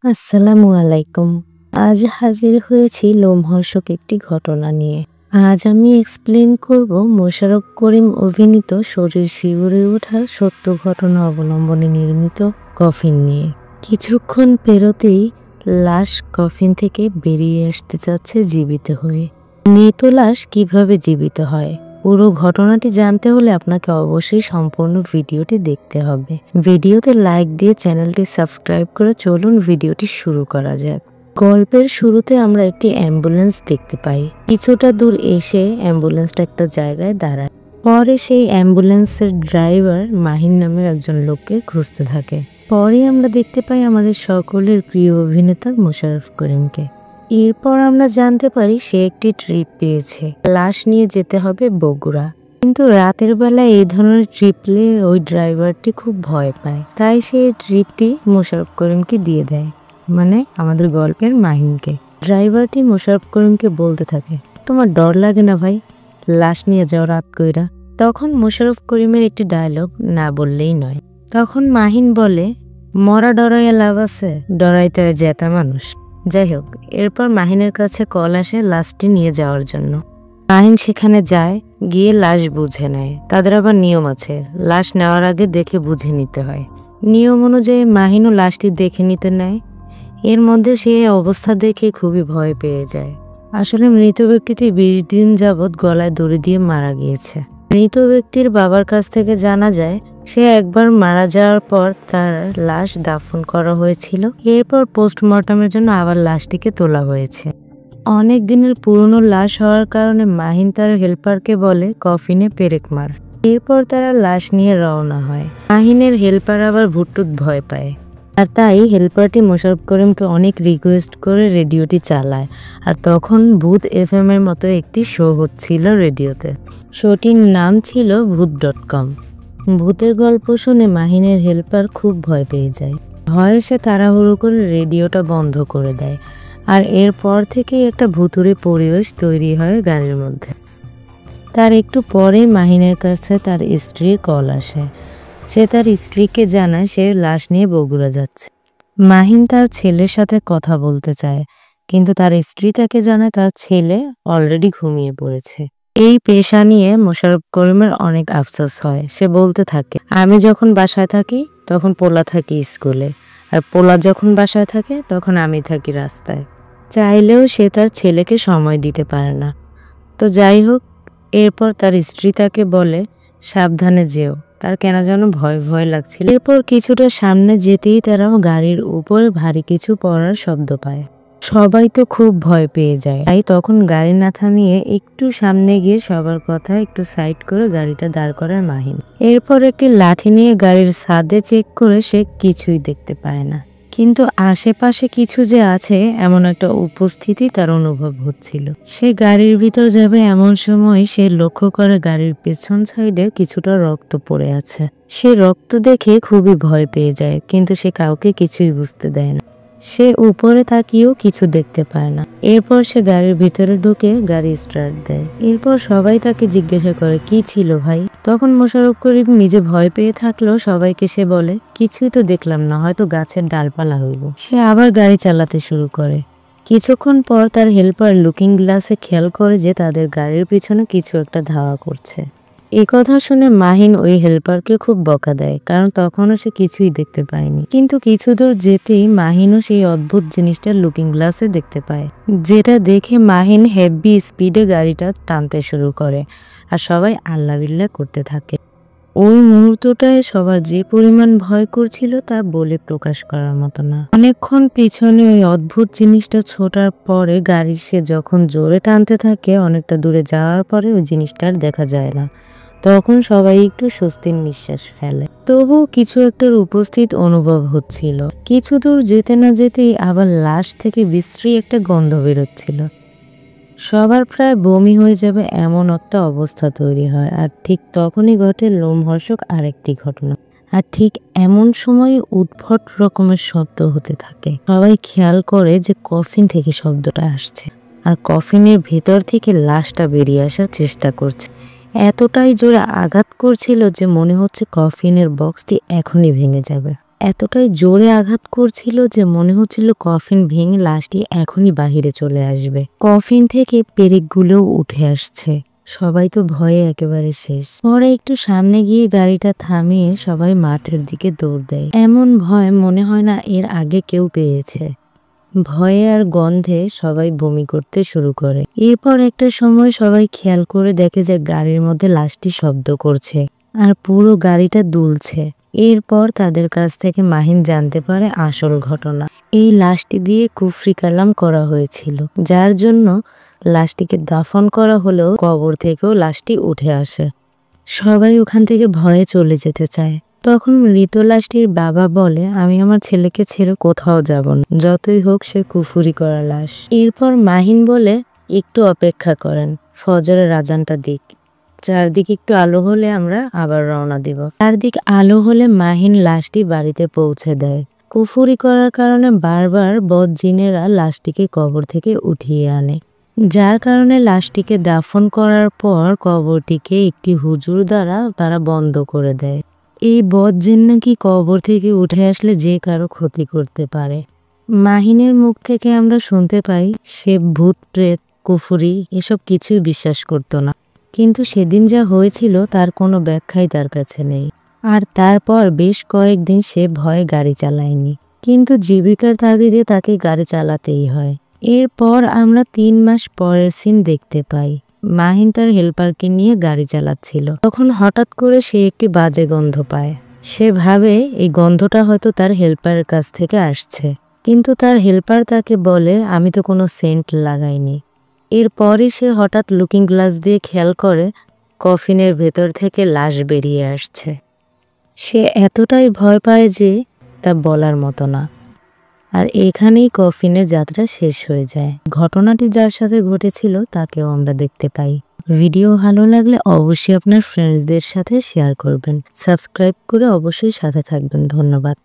আসসালামু আলাইকুম। আজ হাজির হয়েছি লোমহর্ষক একটি ঘটনা নিয়ে। আজ আমি এক্সপ্লেন করব মোশাররফ করিম অভিনীত শরীর শিউরে ওঠা সত্য ঘটনা অবলম্বনে নির্মিত কফিন নিয়ে। কিছুক্ষণ পেরোতেই লাশ কফিন থেকে বেরিয়ে আসতে চাচ্ছে জীবিত হয়ে। মৃত লাশ কিভাবে জীবিত হয়? পুরো ঘটনাটি জানতে হলে আপনাকে অবশ্যই সম্পূর্ণ ভিডিওটি দেখতে হবে। ভিডিওতে লাইক দিয়ে চ্যানেলটি সাবস্ক্রাইব করে চলুন ভিডিওটি শুরু করা যাক। গল্পের শুরুতে আমরা একটি অ্যাম্বুলেন্স দেখতে পাই। কিছুটা দূর এসে অ্যাম্বুলেন্সটা একটা জায়গায় দাঁড়ায়। পরে সেই অ্যাম্বুলেন্সের ড্রাইভার মাহিন নামের একজন লোককে খুঁজতে থাকে। পরে আমরা দেখতে পাই আমাদের সকলের প্রিয় অভিনেতা মোশাররফ করিমকে। এরপর আমরা জানতে পারি সে একটি ট্রিপ পেয়েছে, লাশ নিয়ে যেতে হবে বগুড়া। কিন্তু রাতের বেলা এই ধরনের ট্রিপলে ওই ড্রাইভারটি খুব ভয় পায়, তাই সে ট্রিপটি মোশাররফ করিমকে দিয়ে দেয়, মানে আমাদের গল্পের মাহিনকে। ড্রাইভারটি মোশাররফ করিমকে বলতে থাকে, তোমার ডর লাগে না ভাই লাশ নিয়ে যাও রাত কইরা? তখন মোশাররফ করিমের একটি ডায়লগ না বললেই নয়। তখন মাহিন বলে, মরা ডরাইয়া লাভ আছে, ডরাইতে হয় জেতা মানুষ। যাই হোক, এরপর মাহিনের কাছে কল আসে লাশটি নিয়ে যাওয়ার জন্য। মাহিন সেখানে যায়, গিয়ে লাশ বুঝে নেয়। তাদের আবার নিয়ম আছে, লাশ নেওয়ার আগে দেখে বুঝে নিতে হয়। নিয়ম অনুযায়ী মাহিনও লাশটি দেখে নিতে নেয়। এর মধ্যে সে অবস্থা দেখে খুবই ভয় পেয়ে যায়। আসলে মৃত ব্যক্তিটি 20 দিন যাবৎ গলায় দড়ি দিয়ে মারা গিয়েছে। মৃত ব্যক্তির বাবার কাছ থেকে জানা যায় সে একবার মারা যাওয়ার পর তার লাশ দাফন করা হয়েছিল। এরপর পোস্টমর্টমের জন্য আবার লাশটিকে তোলা হয়েছে। অনেক দিনের পুরনো লাশ হওয়ার কারণে মাহিন তার হেল্পারকে বলে কফিনে পেরেক মার। এরপর তারা লাশ নিয়ে রওনা হয়। মাহিনের হেল্পার আবার ভুট্টুত ভয় পায়, আর তাই হেল্পারটি মোশাররফ করিমকে অনেক রিকোয়েস্ট করে রেডিওটি চালায়। আর তখন ভূত FM এর মতো একটি শো হচ্ছিল রেডিওতে। শোটির নাম ছিল ভূত.com। ভূতের গল্প শুনে মাহিনের হেল্পার খুব ভয় পেয়ে যায়। ভয়ে সে তাড়াহুড়ো করে রেডিওটা বন্ধ করে দেয়। আর এরপর থেকেই একটা ভুতুড়ে পরিবেশ তৈরি হয় গাড়ির মধ্যে। তার একটু পরেই মাহিনের কাছে তার স্ত্রীর কল আসে। সে তার স্ত্রীকে জানায় সে লাশ নিয়ে বগুড়া যাচ্ছে। মাহিন তার ছেলের সাথে কথা বলতে চায়, কিন্তু তার স্ত্রী তাকে জানায় তার ছেলে অলরেডি ঘুমিয়ে পড়েছে। এই পেশা নিয়ে মোশাররফ করিমের অনেক আফসোস হয়। সে বলতে থাকে, আমি যখন বাসায় থাকি তখন পোলা থাকি স্কুলে, আর পোলা যখন বাসায় থাকে তখন আমি থাকি রাস্তায়। চাইলেও সে তার ছেলেকে সময় দিতে পারে না। তো যাই হোক, এরপর তার স্ত্রী তাকে বলে সাবধানে যেও। তার কেন যেন ভয় ভয় লাগছিল। এরপর কিছুটা সামনে যেতেই তারা গাড়ির উপরে ভারী কিছু পড়ার শব্দ পায়। সবাই তো খুব ভয় পেয়ে যায়, তাই তখন গাড়ি না থামিয়ে একটু সামনে গিয়ে সবার কথা একটু সাইড করে গাড়িটা দাঁড় করায় মাহিন। এরপর একটি লাঠি নিয়ে গাড়ির ছাদে চেক করে সে কিছুই দেখতে পায় না, কিন্তু আশেপাশে কিছু যে আছে এমন একটা উপস্থিতি তার অনুভব হচ্ছিল। সে গাড়ির ভিতর যাবে এমন সময় সে লক্ষ্য করে গাড়ির পেছন সাইডে কিছুটা রক্ত পড়ে আছে। সে রক্ত দেখে খুবই ভয় পেয়ে যায়, কিন্তু সে কাউকে কিছুই বুঝতে দেয় না। সে উপরে তাকিয়েও কিছু দেখতে পায় না। এরপর সে গাড়ির ভিতরে ঢুকে গাড়ি স্টার্ট দেয়। এরপর সবাই তাকে জিজ্ঞাসা করে, কি ছিল ভাই? তখন মোশাররফ করিম নিজে ভয় পেয়ে থাকলেও সবাইকে সে বলে, কিছুই তো দেখলাম না, হয়তো গাছের ডালপালা হইব। সে আবার গাড়ি চালাতে শুরু করে। কিছুক্ষণ পর তার হেল্পার লুকিং গ্লাসে খেয়াল করে যে তাদের গাড়ির পিছনে কিছু একটা ধাওয়া করছে। এই কথা শুনে মাহিন ওই হেল্পারকে খুব বকা দেয়, কারণ তখনও সে কিছুই দেখতে পায়নি। কিন্তু কিছু দূর যেতেই মাহিনও সেই অদ্ভুত জিনিসটা লুকিং গ্লাসে দেখতে পায়, যেটা দেখে মাহিন হেভি স্পিডে গাড়িটা টানতে শুরু করে, আর সবাই আল্লাহ বিল্লাহ করতে থাকে। ওই মুহূর্তটায় সবার যে পরিমাণ ভয় করছিল তা বলে প্রকাশ করার মতো না। অনেকক্ষণ পিছনে ওই অদ্ভুত জিনিসটা ছোটার পরে গাড়ি সে যখন জোরে টানতে থাকে, অনেকটা দূরে যাওয়ার পরে ওই জিনিসটা আর দেখা যায় না। তখন সবাই একটু স্বস্তির নিঃশ্বাস ফেলে। তবুও কিছু একটার উপস্থিত অনুভব হচ্ছিল। কিছু দূর যেতে না যেতেই আবার লাশ থেকে বিশ্রী একটা গন্ধ বেরোচ্ছিল। সবার প্রায় বমি হয়ে যাবে এমন একটা অবস্থা তৈরি হয়। আর ঠিক তখনই ঘটে লোমহর্ষক আরেকটি ঘটনা। আর ঠিক এমন সময় উদ্ভট রকমের শব্দ হতে থাকে। সবাই খেয়াল করে যে কফিন থেকে শব্দটা আসছে, আর কফিনের ভেতর থেকে লাশটা বেরিয়ে আসার চেষ্টা করছে। এতটাই জোরে আঘাত করছিল যে মনে হচ্ছে কফিনের বক্সটি এখনই ভেঙে যাবে। এতটাই জোরে আঘাত করছিল যে মনে হচ্ছিল কফিন ভেঙে লাশটি এখনই বাহিরে চলে আসবে। কফিন থেকে পেরেকগুলোও উঠে আসছে। সবাই তো ভয়ে একেবারে শেষ। পরে একটু সামনে গিয়ে গাড়িটা থামিয়ে সবাই মাঠের দিকে দৌড় দেয়। এমন ভয় মনে হয় না এর আগে কেউ পেয়েছে। ভয়ে আর গন্ধে সবাই বমি করতে শুরু করে। এরপর একটা সময় সবাই খেয়াল করে দেখে যে গাড়ির মধ্যে লাশটি শব্দ করছে আর পুরো গাড়িটা দুলছে। এরপর তাদের কাছ থেকে মাহিন জানতে পারে আসল ঘটনা। এই লাশটি দিয়ে কুফরি কালাম করা হয়েছিল, যার জন্য লাশটিকে দাফন করা হলেও কবর থেকেও লাশটি উঠে আসে। সবাই ওখান থেকে ভয়ে চলে যেতে চায়। তখন মৃত লাশটির বাবা বলে, আমি আমার ছেলেকে ছেড়ে কোথাও যাব না, যতই হোক সে কুফরি করা লাশ। এরপর মাহিন বলে, একটু অপেক্ষা করেন, ফজরের আজানটা দিক, চারদিকে একটু আলো হলে আমরা আবার রওনা দিব। চারদিক আলো হলে মাহিন লাশটি বাড়িতে পৌঁছে দেয়। কুফরি করার কারণে বারবার বদজিনেরা লাশটিকে কবর থেকে উঠিয়ে আনে, যার কারণে লাশটিকে দাফন করার পর কবরটিকে একটি হুজুর দ্বারা তারা বন্ধ করে দেয়। এই বদজিন নাকি কবর থেকে উঠে আসলে যে কারো ক্ষতি করতে পারে। মাহিনের মুখ থেকে আমরা শুনতে পাই সে ভূত প্রেত কুফরি এসব কিছুই বিশ্বাস করতো না, কিন্তু সেদিন যা হয়েছিল তার কোনো ব্যাখ্যাই তার কাছে নেই। আর তারপর বেশ কয়েকদিন সে ভয়ে গাড়ি চালায়নি, কিন্তু জীবিকার তাগিদে তাকে গাড়ি চালাতেই হয়। এরপর আমরা 3 মাস পরের সিন দেখতে পাই। মাহিন তার হেল্পারকে নিয়ে গাড়ি চালাচ্ছিল, তখন হঠাৎ করে সে একটি বাজে গন্ধ পায়। সে ভাবে এই গন্ধটা হয়তো তার হেল্পারের কাছ থেকে আসছে, কিন্তু তার হেল্পার তাকে বলে, আমি তো কোনো সেন্ট লাগাইনি। এরপরই সে হঠাৎ লুকিং গ্লাস দিয়ে খেয়াল করে কফিনের ভেতর থেকে লাশ বেরিয়ে আসছে। সে এতটাই ভয় পায় যে তা বলার মতো না। আর এখানেই কফিনের যাত্রা শেষ হয়ে যায়। ঘটনাটি যার সাথে ঘটেছিল তাকেও আমরা দেখতে পাই। ভিডিও ভালো লাগলে অবশ্যই আপনার ফ্রেন্ডসদের সাথে শেয়ার করবেন। সাবস্ক্রাইব করে অবশ্যই সাথে থাকবেন। ধন্যবাদ।